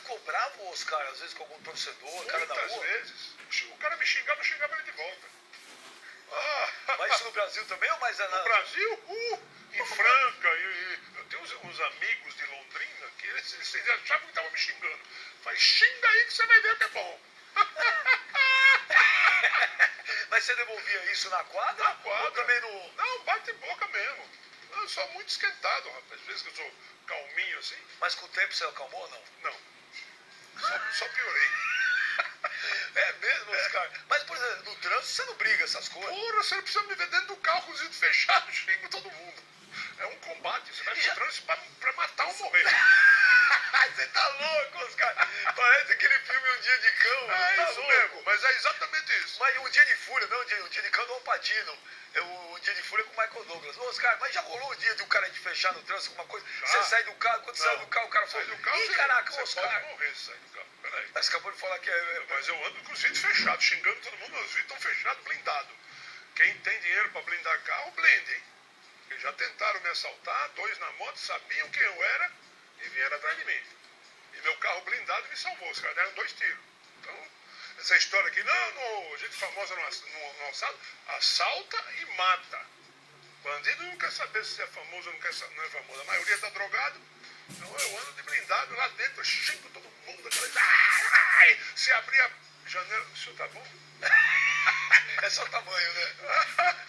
ficou bravo, Oscar, às vezes com algum torcedor, cara da Muitas rua? vezes. O cara me xingava, eu xingava ele de volta. Mas isso no Brasil também ou mais é No Brasil, em Franca, eu tenho uns amigos de Londrina que eles achavam que estavam me xingando. Falei, xinga aí que você vai ver o que é bom. Mas você devolvia isso na quadra? Na quadra. Ou também no... Não, bate boca mesmo. Eu sou muito esquentado, rapaz. Às vezes que eu sou calminho assim. Mas com o tempo você acalmou ou não? Não. Só piorei. É mesmo, Oscar? Mas, por exemplo, no trânsito você não briga essas coisas? Porra, você não precisa me ver dentro do carro com os vidros fechados, xingo todo mundo. É um combate, você vai no trânsito pra matar ou morrer. Você tá louco, Oscar? Parece aquele filme Um Dia de Cão. É tá isso louco. mesmo, mas é exatamente isso. Mas Um Dia de Fúria, não, Um Dia de Cão do Alpatino. Um Dia de Fúria com o Michael Douglas. Ô, Oscar, mas já rolou um dia de um cara te fechar no trânsito com uma coisa? Já. Você sai do carro, quando sai do carro, o cara Sai fala... do carro, Ih, caraca, você Oscar. pode morrer se sair do carro. Peraí. Mas acabou de falar que Mas eu ando com os vidros fechados, xingando todo mundo, os vidros estão fechados, blindados. Quem tem dinheiro pra blindar carro, blinde, hein? Porque já tentaram me assaltar, 2 na moto, sabiam quem eu era e vieram atrás de mim. E meu carro blindado me salvou, os caras deram 2 tiros. Então, essa história aqui, não, gente famosa não assalta e mata. Bandido não quer saber se é famoso ou não é famoso. A maioria tá drogado. Então eu ando de blindado lá dentro, eu xingo todo mundo. Ai, se abrir a janela, isso tá bom? É só tamanho, né?